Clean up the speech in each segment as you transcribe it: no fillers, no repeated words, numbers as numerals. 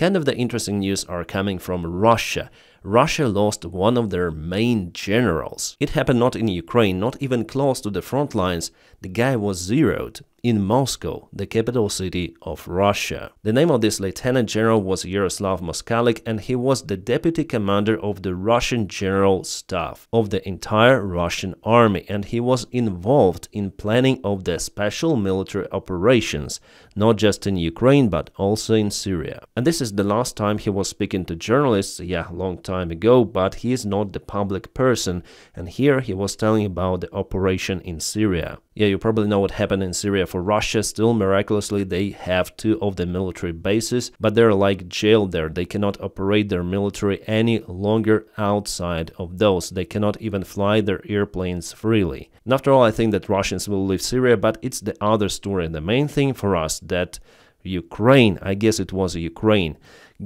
Kind of the interesting news are coming from Russia. Russia lost one of their main generals. It happened not in Ukraine, not even close to the front lines. The guy was zeroed in Moscow, the capital city of Russia. The name of this lieutenant general was Yaroslav Moskalik, and he was the deputy commander of the Russian General Staff of the entire Russian army, and he was involved in planning of the special military operations, not just in Ukraine but also in Syria. And this is the last time he was speaking to journalists, yeah, long time ago, but he is not the public person, and here he was telling about the operation in Syria. Yeah, you probably know what happened in Syria. For Russia, still miraculously they have 2 of the military bases, but they're like jailed there. They cannot operate their military any longer outside of those. They cannot even fly their airplanes freely. And after all, I think that Russians will leave Syria, but it's the other story. The main thing for us that Ukraine, I guess it was Ukraine,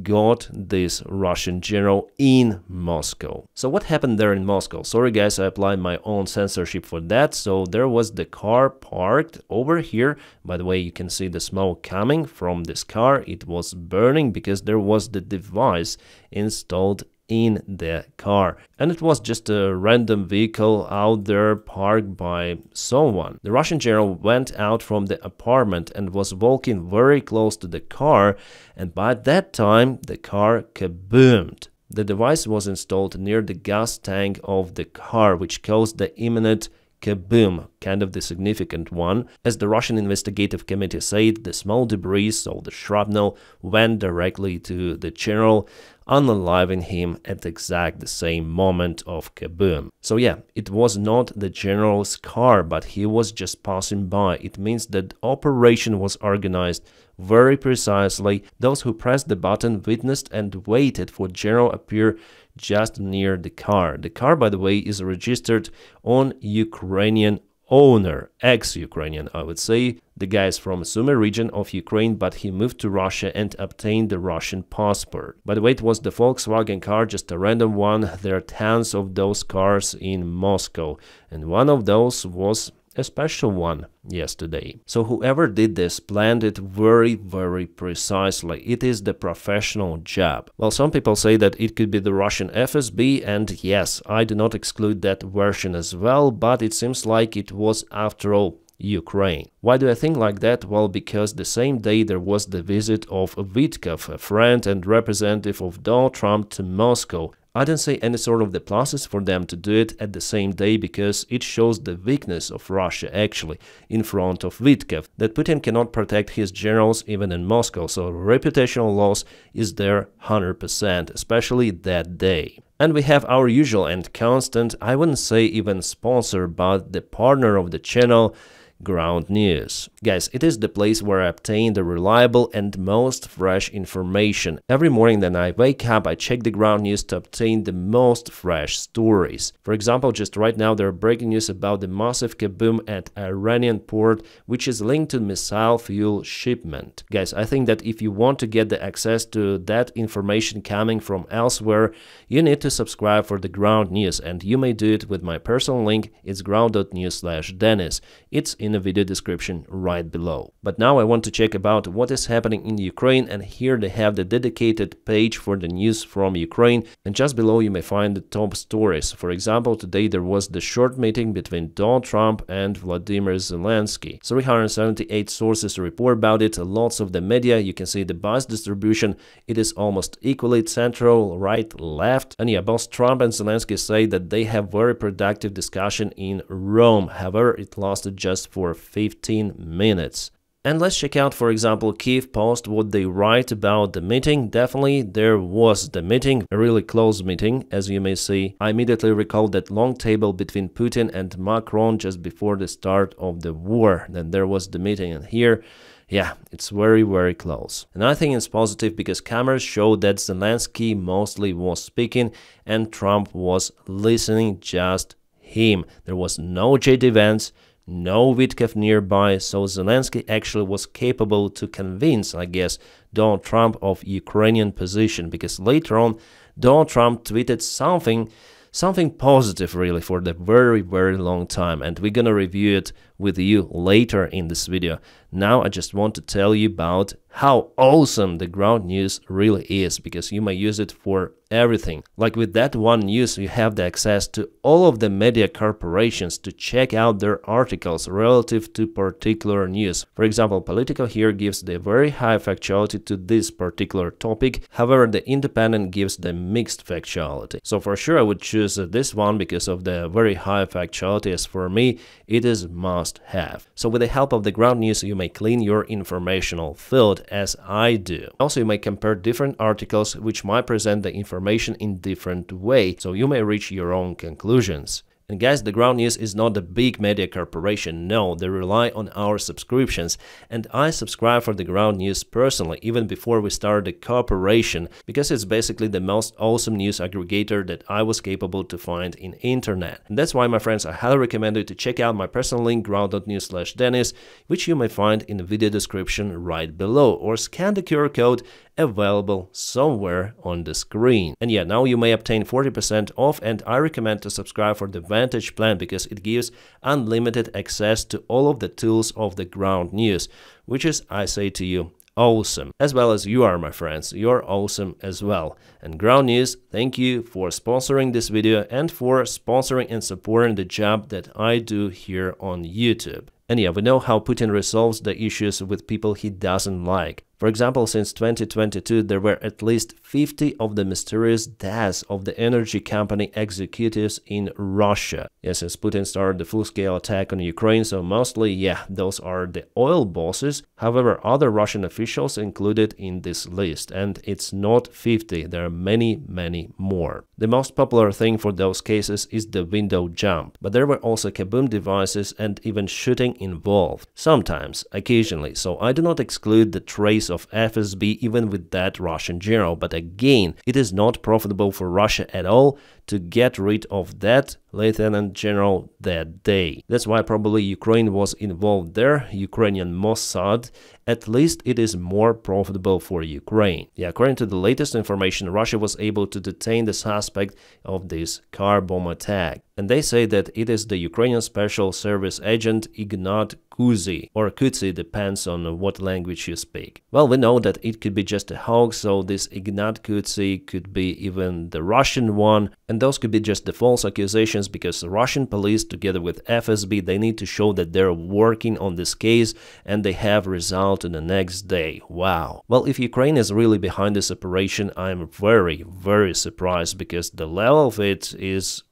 got this Russian general in Moscow. So what happened there in Moscow? Sorry guys, I applied my own censorship for that. So there was the car parked over here. By the way, you can see the smoke coming from this car. It was burning because there was the device installed in the car, and it was just a random vehicle out there parked by someone. The Russian general went out from the apartment and was walking very close to the car, and by that time the car kaboomed. The device was installed near the gas tank of the car, which caused the imminent kaboom, kind of the significant one. As the Russian investigative committee said, the small debris, so the shrapnel, went directly to the general, unaliving him at exact the same moment of kaboom. So yeah, it was not the general's car, but he was just passing by. It means that the operation was organized very precisely. Those who pressed the button witnessed and waited for general appear just near the car. The car, by the way, is registered on Ukrainian owner, ex-Ukrainian, I would say. The guy is from Sumy region of Ukraine, but he moved to Russia and obtained the Russian passport. By the way, it was the Volkswagen car, just a random one. There are tons of those cars in Moscow, and one of those was a special one yesterday. So whoever did this planned it very precisely. It is the professional job. Well, some people say that it could be the Russian FSB, and yes, I do not exclude that version as well, but it seems like it was, after all, Ukraine. Why do I think like that? Well, because the same day there was the visit of Davydov, a friend and representative of Donald Trump, to Moscow. I don't see any sort of the pluses for them to do it at the same day, because it shows the weakness of Russia actually in front of Davydov, that Putin cannot protect his generals even in Moscow, so reputational loss is there 100%, especially that day. And we have our usual and constant, I wouldn't say even sponsor, but the partner of the channel, Ground News. Guys, it is the place where I obtain the reliable and most fresh information. Every morning that I wake up, I check the Ground News to obtain the most fresh stories. For example, just right now there are breaking news about the massive kaboom at Iranian port, which is linked to missile fuel shipment. Guys, I think that if you want to get the access to that information coming from elsewhere, you need to subscribe for the Ground News, and you may do it with my personal link. It's ground.news/Dennis. It's in the video description right below. But now I want to check about what is happening in Ukraine, and here they have the dedicated page for the news from Ukraine, and just below you may find the top stories. For example, today there was the short meeting between Donald Trump and Vladimir Zelensky. 378 sources report about it, lots of the media, you can see the bias distribution, it is almost equally central, right, left. And yeah, both Trump and Zelensky say that they have very productive discussion in Rome. However, it lasted just for 15 minutes. And let's check out, for example, Kyiv Post, what they write about the meeting. Definitely there was the meeting, a really close meeting, as you may see. I immediately recall that long table between Putin and Macron just before the start of the war. Then there was the meeting, and here, yeah, it's very close. And I think it's positive because cameras show that Zelensky mostly was speaking and Trump was listening, just him. There was no JD Vance, no Davydov nearby, so Zelensky actually was capable to convince, I guess, Donald Trump of Ukrainian position, because later on Donald Trump tweeted something positive really for the very long time, and we're gonna review it with you later in this video. Now I just want to tell you about how awesome the ground news really is, because you may use it for everything. Like with that one news, you have the access to all of the media corporations to check out their articles relative to particular news. For example, Politico here gives the very high factuality to this particular topic. However, the Independent gives the mixed factuality. So for sure I would choose this one because of the very high factuality. As for me, it is must have. So with the help of the ground news, you may clean your informational field as I do. Also, you may compare different articles which might present the information in different way, so you may reach your own conclusions. And guys, the ground news is not a big media corporation. No, they rely on our subscriptions, and I subscribe for the ground news personally even before we started the cooperation, because it's basically the most awesome news aggregator that I was capable to find in internet. And that's why, my friends, I highly recommend you to check out my personal link ground.news/Dennis, which you may find in the video description right below, or scan the QR code available somewhere on the screen. And yeah, now you may obtain 40% off, and I recommend to subscribe for the Vantage plan because it gives unlimited access to all of the tools of the ground news, which is, I say to you, awesome. As well as you are, my friends, you're awesome as well. And ground news, thank you for sponsoring this video and for sponsoring and supporting the job that I do here on YouTube. And yeah, we know how Putin resolves the issues with people he doesn't like. For example, since 2022, there were at least 50 of the mysterious deaths of the energy company executives in Russia. Yes, since Putin started the full-scale attack on Ukraine, so mostly, yeah, those are the oil bosses. However, other Russian officials included in this list, and it's not 50, there are many, many more. The most popular thing for those cases is the window jump, but there were also kaboom devices and even shooting involved. Sometimes, occasionally, so I do not exclude the trace of FSB even with that Russian general, but again, it is not profitable for Russia at all to get rid of that lieutenant general that day. That's why probably Ukraine was involved there, Ukrainian Mossad. At least it is more profitable for Ukraine. Yeah, according to the latest information, Russia was able to detain the suspect of this car bomb attack. And they say that it is the Ukrainian Special Service agent Ignat Kuzy, or Kutsi, depends on what language you speak. Well, we know that it could be just a hoax, so this Ignat Kutsi could be even the Russian one, and those could be just the false accusations because the Russian police, together with FSB, they need to show that they're working on this case and they have result in the next day. Wow. Well, if Ukraine is really behind this operation, I'm very, very surprised because the level of it is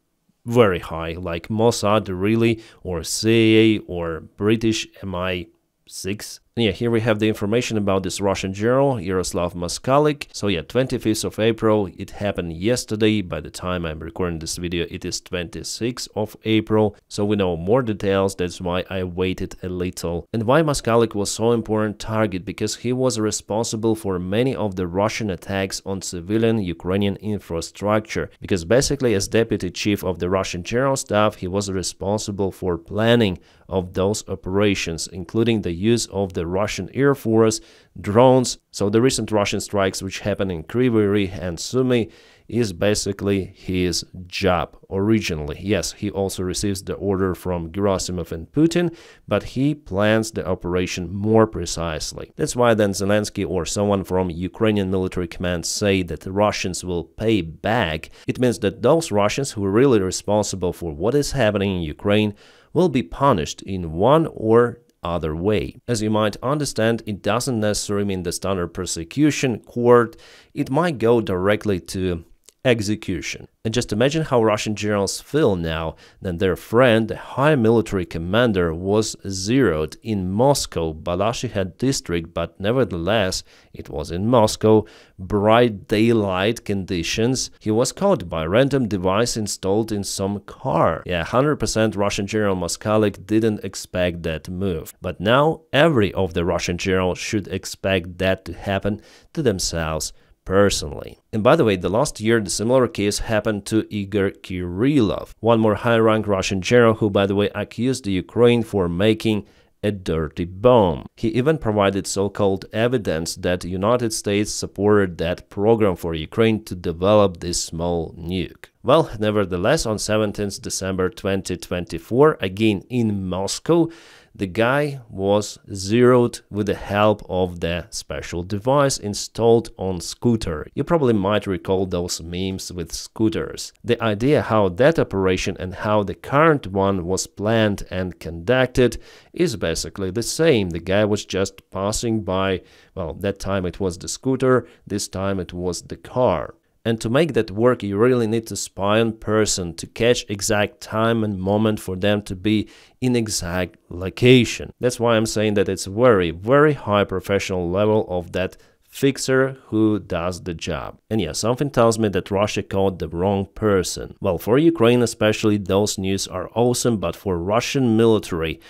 very high, like Mossad really, or CIA, or British MI6. Yeah, here we have the information about this Russian general, Yaroslav Moskalik. So yeah, 25th of April, it happened yesterday. By the time I'm recording this video, it is 26th of April. So we know more details, that's why I waited a little. And why Moskalik was so important target? Because he was responsible for many of the Russian attacks on civilian Ukrainian infrastructure. Because basically, as deputy chief of the Russian general staff, he was responsible for planning of those operations, including the use of the Russian Air Force, drones. So the recent Russian strikes which happened in Kryvyi Rih and Sumy is basically his job originally. Yes, he also receives the order from Gerasimov and Putin, but he plans the operation more precisely. That's why then Zelensky or someone from Ukrainian military command say that the Russians will pay back. It means that those Russians who are really responsible for what is happening in Ukraine will be punished in one or other way. As you might understand, it doesn't necessarily mean the standard persecution court. It might go directly to execution. And just imagine how Russian generals feel now that their friend, the high military commander, was zeroed in Moscow, Balashihad district, but nevertheless, it was in Moscow, bright daylight conditions. He was caught by a random device installed in some car. Yeah, 100% Russian General Moskalik didn't expect that move. But now, every of the Russian generals should expect that to happen to themselves personally. And by the way, the last year the similar case happened to Igor Kirillov, one more high-ranked Russian general who, by the way, accused the Ukraine for making a dirty bomb. He even provided so-called evidence that the United States supported that program for Ukraine to develop this small nuke. Well, nevertheless, on 17th December 2024, again in Moscow, The guy was zeroed with the help of the special device installed on scooter. You probably might recall those memes with scooters. The idea how that operation and how the current one was planned and conducted is basically the same. The guy was just passing by, well, that time it was the scooter, this time it was the car. And to make that work, you really need to spy on person to catch exact time and moment for them to be in exact location. That's why I'm saying that it's very, very high professional level of that fixer who does the job. And yeah, something tells me that Russia caught the wrong person. Well, for Ukraine especially, those news are awesome, but for Russian military,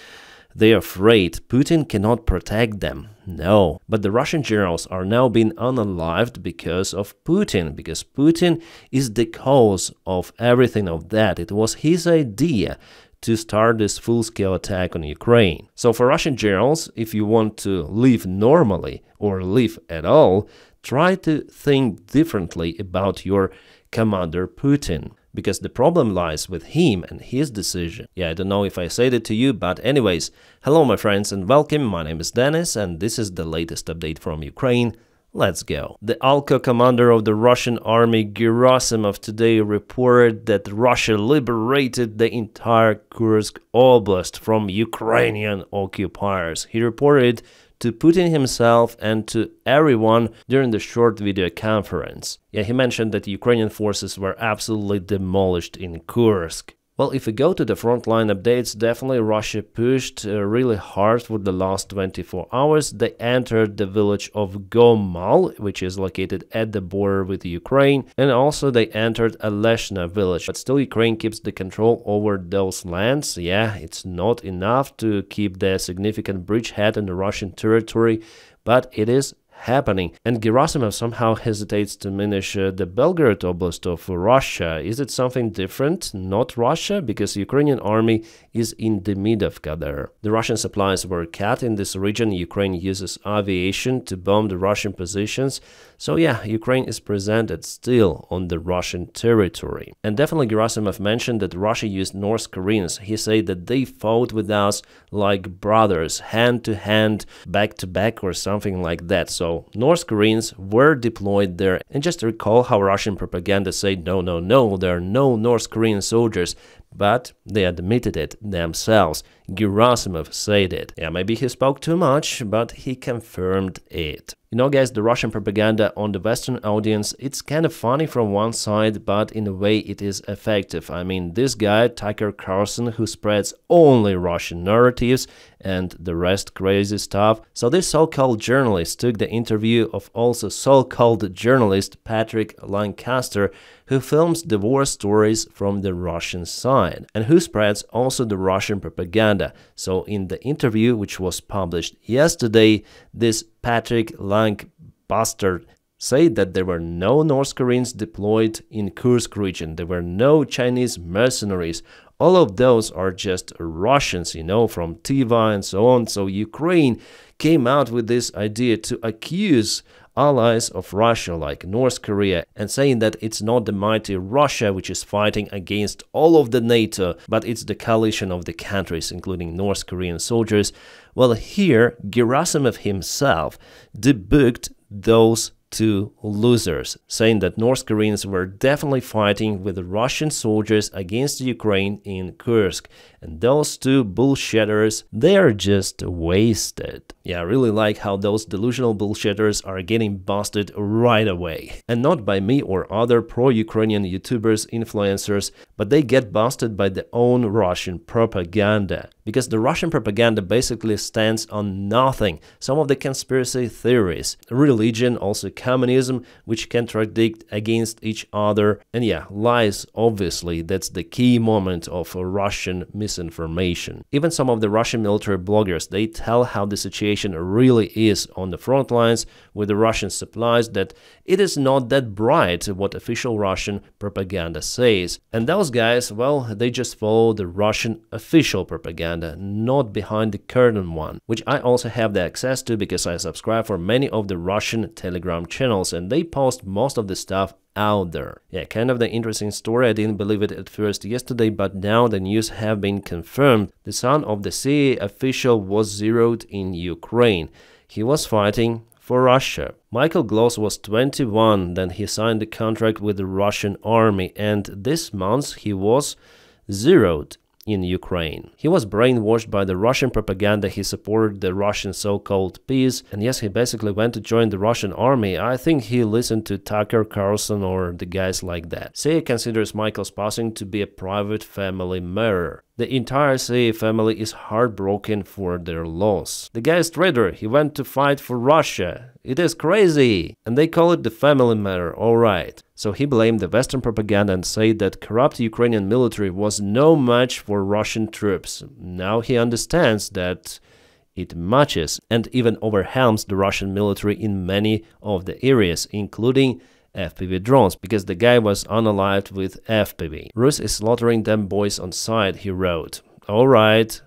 they're afraid Putin cannot protect them. No, but the Russian generals are now being unalived because of Putin, because Putin is the cause of everything of that. It was his idea to start this full-scale attack on Ukraine. So for Russian generals, if you want to live normally or live at all, try to think differently about your commander Putin. Because the problem lies with him and his decision. Yeah, I don't know if I said it to you, but anyways, hello my friends and welcome, my name is Dennis and this is the latest update from Ukraine. Let's go. The Alko commander of the Russian army, Gerasimov, today reported that Russia liberated the entire Kursk Oblast from Ukrainian occupiers. He reported to Putin himself and to everyone during the short video conference. Yeah, he mentioned that Ukrainian forces were absolutely demolished in Kursk. Well, if we go to the frontline updates, definitely Russia pushed really hard for the last 24 hours. They entered the village of Gomal, which is located at the border with Ukraine, and also they entered Aleshna village. But still Ukraine keeps the control over those lands. Yeah, it's not enough to keep the significant bridgehead in the Russian territory, but it is happening. And Gerasimov somehow hesitates to diminish the Belgorod Oblast of Russia. Is it something different? Not Russia? Because Ukrainian army is in Davydov there. The Russian supplies were cut in this region. Ukraine uses aviation to bomb the Russian positions. So yeah, Ukraine is presented still on the Russian territory. And definitely Gerasimov mentioned that Russia used North Koreans. He said that they fought with us like brothers, hand to hand, back to back or something like that. So North Koreans were deployed there. And just to recall how Russian propaganda said, no, there are no North Korean soldiers. But they admitted it themselves. Gerasimov said it. Yeah, maybe he spoke too much, but he confirmed it. You know, guys, the Russian propaganda on the Western audience, it's kind of funny from one side, but in a way it is effective. I mean, this guy, Tucker Carlson, who spreads only Russian narratives and the rest crazy stuff. So this so-called journalist took the interview of also so-called journalist Patrick Lancaster, who films the war stories from the Russian side and who spreads also the Russian propaganda. So in the interview, which was published yesterday, this Patrick Lancaster said that there were no North Koreans deployed in Kursk region. There were no Chinese mercenaries. All of those are just Russians, you know, from Tiva and so on. So Ukraine came out with this idea to accuse allies of Russia like North Korea and saying that it's not the mighty Russia which is fighting against all of the NATO, but it's the coalition of the countries, including North Korean soldiers. Well, here Gerasimov himself debunked those two losers, saying that North Koreans were definitely fighting with Russian soldiers against Ukraine in Kursk. And those two bullshitters, they are just wasted. Yeah, I really like how those delusional bullshitters are getting busted right away. And not by me or other pro-Ukrainian YouTubers, influencers, but they get busted by their own Russian propaganda. Because the Russian propaganda basically stands on nothing. Some of the conspiracy theories, religion, also communism, which contradict against each other. And yeah, lies, obviously, that's the key moment of Russian misinformation. Even some of the Russian military bloggers, they tell how the situation really is on the front lines with the Russian supplies, that it is not that bright what official Russian propaganda says. And those guys, well, they just follow the Russian official propaganda, not behind the curtain one, which I also have the access to because I subscribe for many of the Russian Telegram channels, and they post most of the stuff out there. Yeah, kind of the interesting story. I didn't believe it at first yesterday, but now the news have been confirmed. The son of the CIA official was zeroed in Ukraine. He was fighting for Russia. Michael Gloss was 21, then he signed a contract with the Russian army, and this month he was zeroed in Ukraine. He was brainwashed by the Russian propaganda. He supported the Russian so-called peace, and yes, he basically went to join the Russian army. I think he listened to Tucker Carlson or the guys like that. CIA considers Michael's passing to be a private family matter. The entire CIA family is heartbroken for their loss. The guy is traitor. He went to fight for Russia. It is crazy. And they call it the family matter, alright. So he blamed the Western propaganda and said that corrupt Ukrainian military was no match for Russian troops. Now he understands that it matches and even overwhelms the Russian military in many of the areas, including FPV drones, because the guy was unalived with FPV. Rus is slaughtering them boys on sight, he wrote. Alright.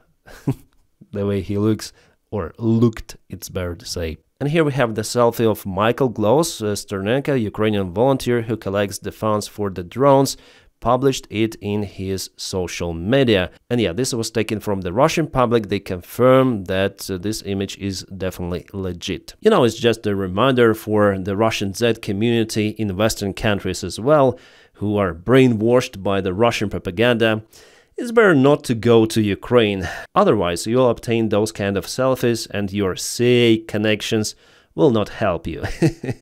The way he looks, or looked, it's better to say. And here we have the selfie of Michael Gloss, Sternenko, Ukrainian volunteer who collects the funds for the drones, published it in his social media. And yeah, this was taken from the Russian public. They confirm that this image is definitely legit. You know, it's just a reminder for the Russian Z community in Western countries as well, who are brainwashed by the Russian propaganda. It's better not to go to Ukraine. Otherwise, you'll obtain those kind of selfies and your CIA connections will not help you.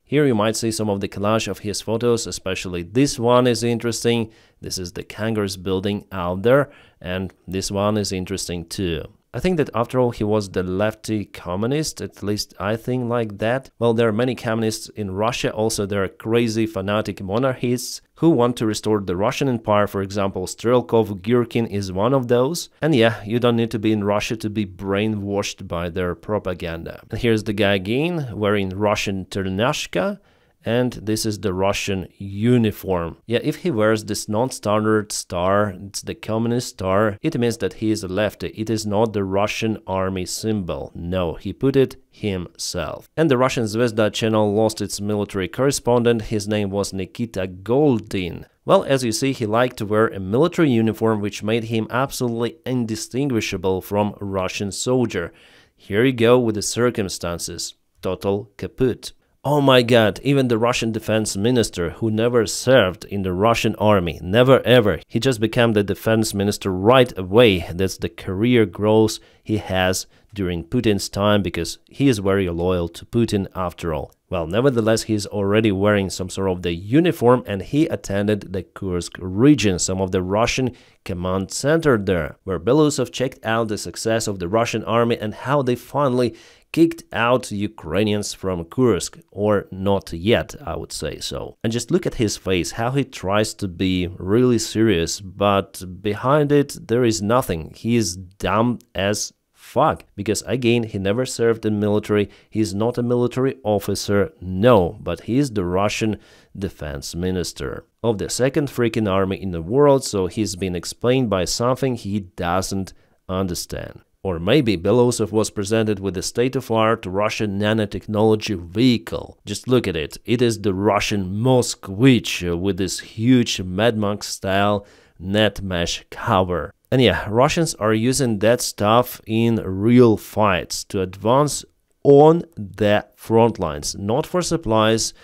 Here you might see some of the collage of his photos, especially this one is interesting. This is the Congress building out there, and this one is interesting too. I think that after all he was the lefty communist, at least I think like that. Well, there are many communists in Russia, also there are crazy fanatic monarchists who want to restore the Russian Empire. For example, Strelkov Gherkin is one of those. And yeah, you don't need to be in Russia to be brainwashed by their propaganda. And here's the guy again, wearing Russian ternashka. And this is the Russian uniform. Yeah, if he wears this non-standard star, it's the communist star, it means that he is a lefty. It is not the Russian army symbol. No, he put it himself. And the Russian Zvezda channel lost its military correspondent. His name was Nikita Goldin. Well, as you see, he liked to wear a military uniform, which made him absolutely indistinguishable from a Russian soldier. Here you go with the circumstances. Total kaput. Oh my god, even the Russian defense minister, who never served in the Russian army, never ever, he just became the defense minister right away. That's the career growth he has during Putin's time, because he is very loyal to Putin after all. Well, nevertheless, he's already wearing some sort of the uniform, and he attended the Kursk region, some of the Russian command center there, where Belousov checked out the success of the Russian army and how they finally kicked out Ukrainians from Kursk, or not yet, I would say so. And just look at his face, how he tries to be really serious, but behind it there is nothing. He is dumb as fuck, because again, he never served in military, he's not a military officer, no, but he is the Russian defense minister of the second freaking army in the world, so he's been explained by something he doesn't understand. Or maybe Belousov was presented with a state-of-art Russian nanotechnology vehicle. Just look at it. It is the Russian Moskvich with this huge Mad Max-style net mesh cover. And yeah, Russians are using that stuff in real fights to advance on the front lines, not for supplies.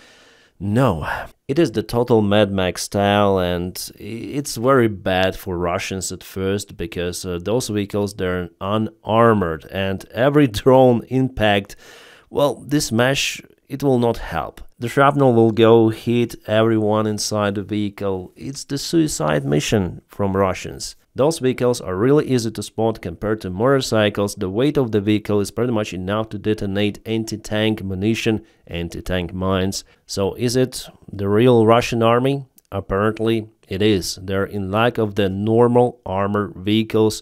No, it is the total Mad Max style, and it's very bad for Russians at first, because those vehicles, they're unarmored, and every drone impact, well, this mesh, it will not help. The shrapnel will go hit everyone inside the vehicle. It's the suicide mission from Russians. Those vehicles are really easy to spot compared to motorcycles. The weight of the vehicle is pretty much enough to detonate anti-tank munition, anti-tank mines. So is it the real Russian army? Apparently it is. They're in lack of the normal armored vehicles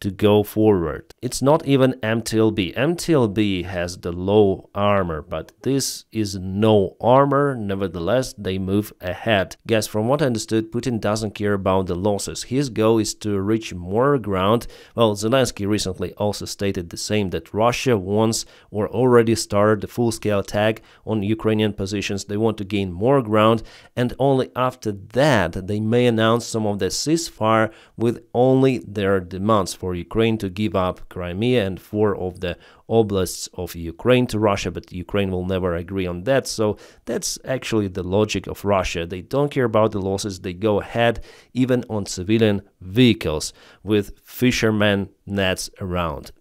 to go forward. It's not even MTLB. MTLB has the low armor, but this is no armor. Nevertheless, they move ahead. Guys, from what I understood, Putin doesn't care about the losses. His goal is to reach more ground. Well, Zelensky recently also stated the same, that Russia wants or already started the full-scale attack on Ukrainian positions. They want to gain more ground, and only after that they may announce some of the ceasefire with only their demands for Ukraine to give up Crimea and 4 of the oblasts of Ukraine to Russia, but Ukraine will never agree on that. So that's actually the logic of Russia. They don't care about the losses. They go ahead even on civilian vehicles with fishermen nets around.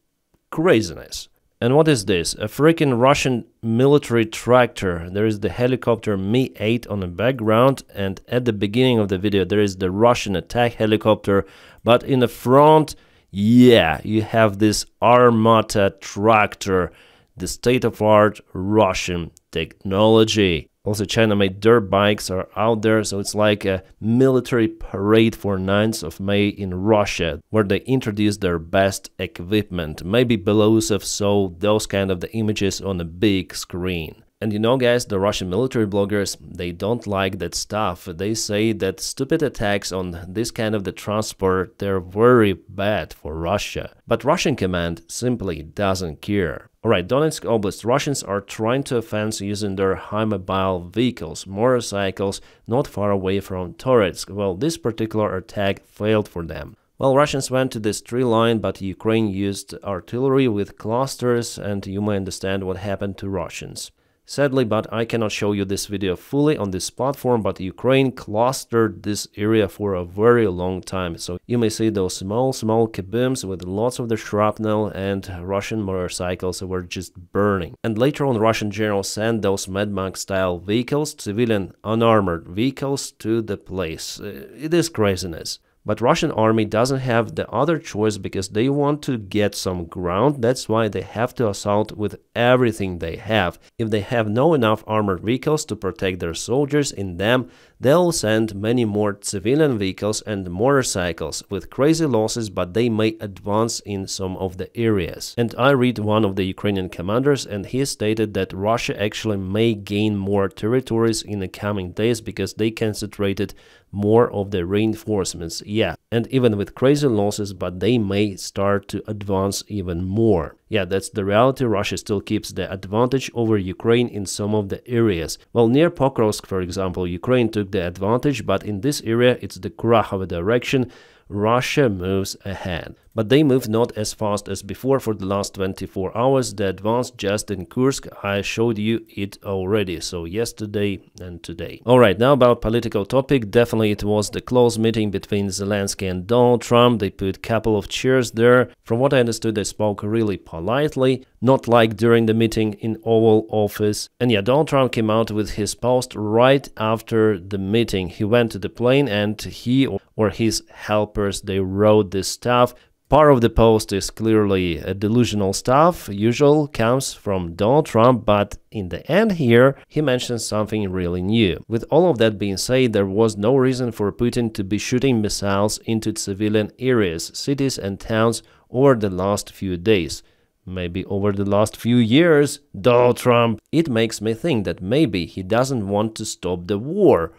Craziness. And what is this? A freaking Russian military tractor. There is the helicopter Mi-8 on the background, and at the beginning of the video there is the Russian attack helicopter, but in the front, yeah, you have this Armata tractor, the state-of-the-art Russian technology. Also, China-made dirt bikes are out there, so it's like a military parade for 9th of May in Russia, where they introduce their best equipment. Maybe Belousov saw those kind of the images on a big screen. And you know, guys, the Russian military bloggers, they don't like that stuff. They say that stupid attacks on this kind of the transport, they're very bad for Russia. But Russian command simply doesn't care. Alright, Donetsk Oblast, Russians are trying to offense using their high-mobile vehicles, motorcycles, not far away from Toretsk. Well, this particular attack failed for them. Well, Russians went to this tree line, but Ukraine used artillery with clusters, and you may understand what happened to Russians. Sadly, but I cannot show you this video fully on this platform, but Ukraine clustered this area for a very long time. So you may see those small kabooms with lots of the shrapnel, and Russian motorcycles were just burning. And later on, Russian generals sent those Mad Max style vehicles, civilian unarmored vehicles, to the place. It is craziness. But Russian army doesn't have the other choice, because they want to get some ground. That's why they have to assault with everything they have. If they have no enough armored vehicles to protect their soldiers in them, they'll send many more civilian vehicles and motorcycles with crazy losses, but they may advance in some of the areas. And I read one of the Ukrainian commanders, and he stated that Russia actually may gain more territories in the coming days because they concentrated more of the reinforcements. Yeah, and even with crazy losses, but they may start to advance even more. Yeah, that's the reality. Russia still keeps the advantage over Ukraine in some of the areas. Well, near Pokrovsk, for example, Ukraine took the advantage, but in this area, it's the Kurakhove direction, Russia moves ahead. But they move not as fast as before for the last 24 hours. The advance just in Kursk, I showed you it already, so yesterday and today. Alright, now about political topic. Definitely it was the close meeting between Zelensky and Donald Trump. They put a couple of chairs there. From what I understood, they spoke really politely, not like during the meeting in Oval Office. And yeah, Donald Trump came out with his post right after the meeting. He went to the plane, and he or his helpers, they wrote this stuff. Part of the post is clearly delusional stuff, usual comes from Donald Trump, but in the end here, he mentions something really new. With all of that being said, there was no reason for Putin to be shooting missiles into civilian areas, cities and towns over the last few days. Maybe over the last few years, Donald Trump. It makes me think that maybe he doesn't want to stop the war.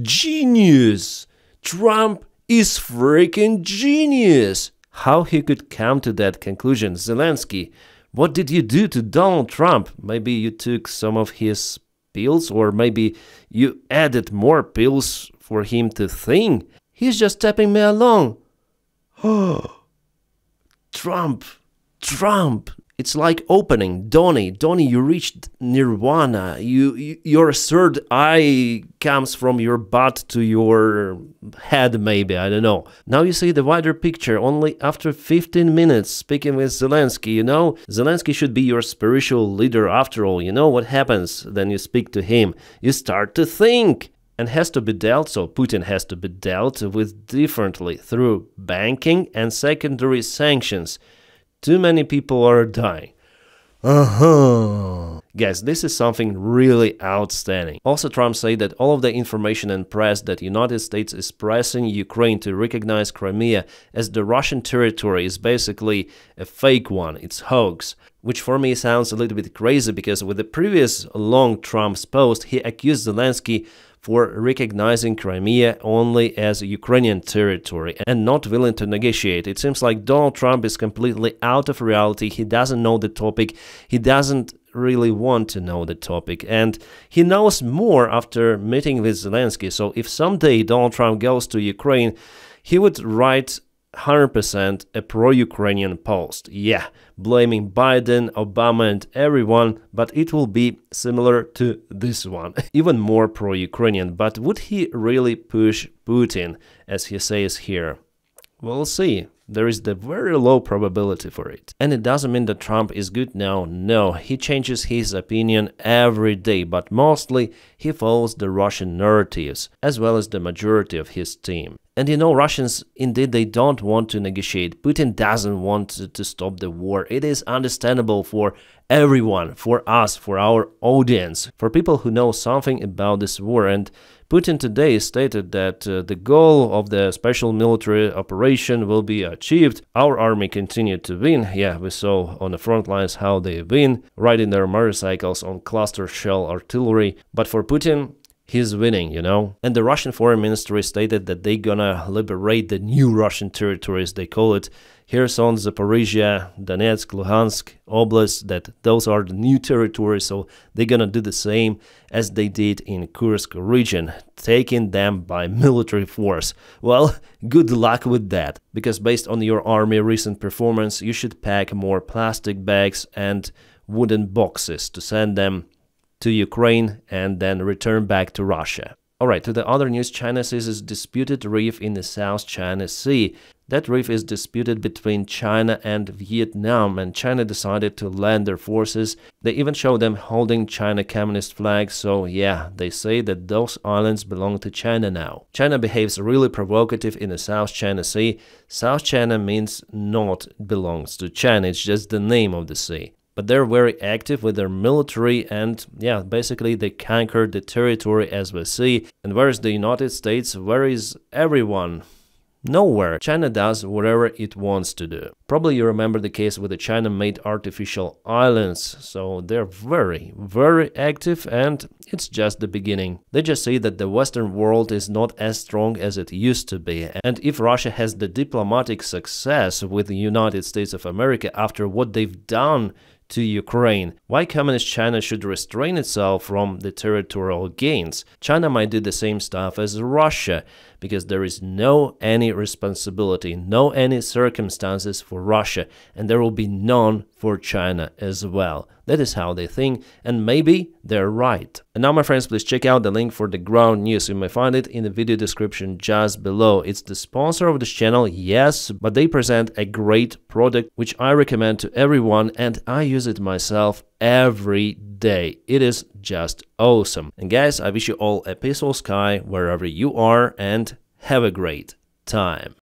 Genius! Trump is freaking genius! How he could come to that conclusion? Zelensky, what did you do to Donald Trump? Maybe you took some of his pills, or maybe you added more pills for him to think. He's just tapping me along. Oh, Trump. It's like opening. Donnie, you reached nirvana. Your third eye comes from your butt to your head, maybe, I don't know. Now you see the wider picture only after 15 minutes speaking with Zelensky, you know? Zelensky should be your spiritual leader after all. You know what happens when you speak to him? You start to think. And has to be dealt, so Putin has to be dealt with differently through banking and secondary sanctions. Too many people are dying. Guys, this is something really outstanding. Also, Trump said that all of the information and press that United States is pressing Ukraine to recognize Crimea as the Russian territory is basically a fake one, it's hoax. Which for me sounds a little bit crazy because with the previous long Trump's post, he accused Zelensky for recognizing Crimea only as Ukrainian territory and not willing to negotiate. It seems like Donald Trump is completely out of reality. He doesn't know the topic. He doesn't really want to know the topic, and he knows more after meeting with Zelensky. So if someday Donald Trump goes to Ukraine, he would write 100% a pro-Ukrainian post. Yeah, blaming Biden, Obama and everyone, but it will be similar to this one. Even more pro-Ukrainian. But would he really push Putin, as he says here? We'll see. There is the very low probability for it. And it doesn't mean that Trump is good now. No, he changes his opinion every day, but mostly he follows the Russian narratives, as well as the majority of his team. And you know, Russians, indeed, they don't want to negotiate. Putin doesn't want to stop the war. It is understandable for everyone, for us, for our audience, for people who know something about this war. And Putin today stated that the goal of the special military operation will be achieved. Our army continued to win. Yeah, we saw on the front lines how they win, riding their motorcycles on cluster shell artillery. But for Putin, he's winning, you know. And the Russian foreign ministry stated that they're gonna liberate the new Russian territories, they call it Kherson, Zaporizhia, Donetsk, Luhansk, Oblast, that those are the new territories, so they're gonna do the same as they did in Kursk region, taking them by military force. Well, good luck with that, because based on your army recent performance, you should pack more plastic bags and wooden boxes to send them to Ukraine and then return back to Russia. Alright, to the other news, China seizes disputed reef in the South China Sea. That reef is disputed between China and Vietnam, and China decided to land their forces. They even show them holding China Communist flags, so yeah, they say that those islands belong to China now. China behaves really provocative in the South China Sea. South China means not belongs to China, it's just the name of the sea. But they're very active with their military and, yeah, basically they conquered the territory as we see. And where is the United States? Where is everyone? Nowhere. China does whatever it wants to do. Probably you remember the case with the China-made artificial islands. So they're very, very active and it's just the beginning. They just say that the Western world is not as strong as it used to be. And if Russia has the diplomatic success with the United States of America after what they've done to Ukraine, why Communist China should restrain itself from the territorial gains? China might do the same stuff as Russia, because there is no any responsibility, no any circumstances for Russia, and there will be none for China as well. That is how they think, and maybe they're right. And now, my friends, please check out the link for the ground news. You may find it in the video description just below. It's the sponsor of this channel, yes, but they present a great product which I recommend to everyone, and I use it myself every day. It is just awesome. And guys, I wish you all a peaceful sky wherever you are, and have a great time.